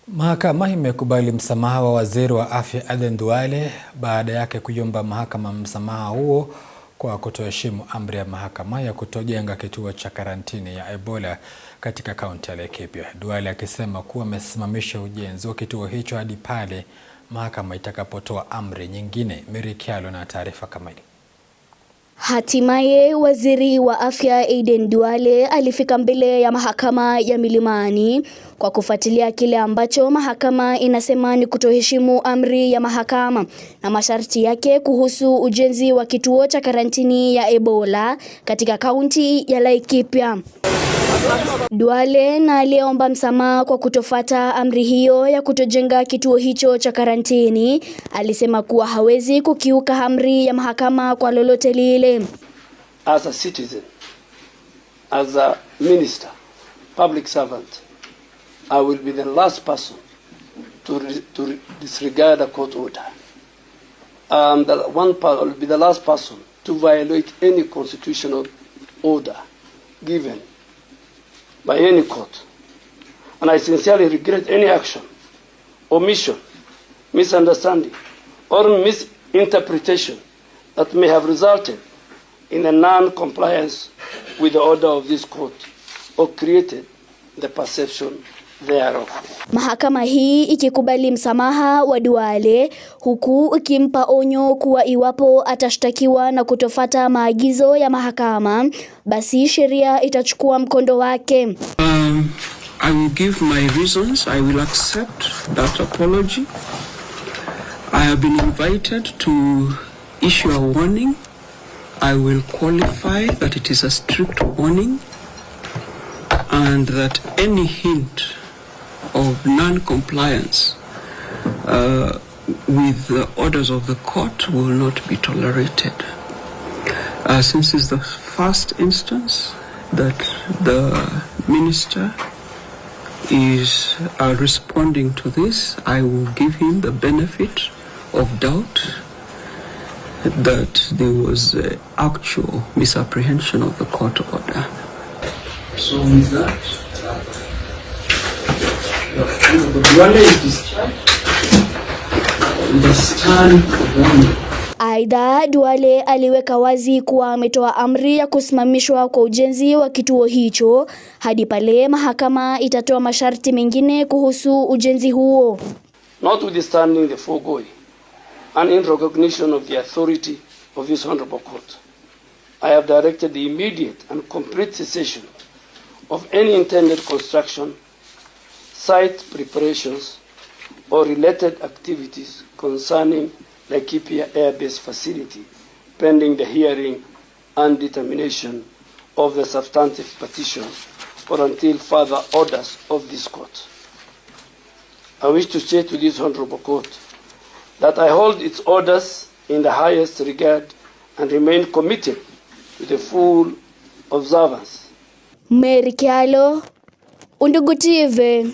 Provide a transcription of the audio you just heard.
Mahakama imekubali msamaha wa Waziri wa Afya Aden Duale baada yake kuiomba mahakama msamaha huo kwa kutoheshimu amri ya mahakama ya kutojenga kituo cha karantini ya Ebola katika kaunti ya Laikipia. Duale akisema kuwa amesimamisha ujenzi wa kituo hicho hadi pale mahakama itakapotoa amri nyingine. Mary Kyalo na taarifa kamili. Hatimaye Waziri wa Afya Aden Duale alifika mbele ya mahakama ya Milimani kwa kufuatilia kile ambacho mahakama inasema ni kutoheshimu amri ya mahakama na masharti yake kuhusu ujenzi wa kituo cha karantini ya Ebola katika kaunti ya Laikipia. Duale na aliomba msamaha kwa kutofuata amri hiyo ya kutojenga kituo hicho cha karantini alisema kuwa hawezi kukiuka amri ya mahakama kwa lolote lile. As a citizen, as a minister, public servant, I will be the last person to disregard a court order. I will be the last person to violate any constitutional order given by any court. And I sincerely regret any action, omission, misunderstanding, or misinterpretation that may have resulted in a non-compliance with the order of this court or created the perception thereof. Mahakama hii ikikubali msamaha wa Duale huku ikimpa onyo kuwa iwapo atashtakiwa na kutofuata maagizo ya mahakama basi sheria itachukua mkondo wake. I will give my reasons. I will accept that apology. I have been invited to issue a warning. I will qualify that it is a strict warning and that any hint of non-compliance with the orders of the court will not be tolerated. Since it's the first instance that the minister is responding to this, I will give him the benefit of doubt that there was actual misapprehension of the court order. So with that, Duale is discharged. The stand warning. Aidha, Duale aliweka wazi kuwa ametoa amri ya kusimamishwa kwa ujenzi wa kituo hicho hadi pale mahakama itatoa masharti mengine kuhusu ujenzi huo. Notwithstanding the foregoing and in recognition of the authority of this honorable court, I have directed the immediate and complete cessation of any intended construction, site preparations, or related activities concerning Laikipia Air Base facility pending the hearing and determination of the substantive petition or until further orders of this court. I wish to say to this honorable court that I hold its orders in the highest regard and remain committed to the full observance. Mary Kyalo, Undugu TV.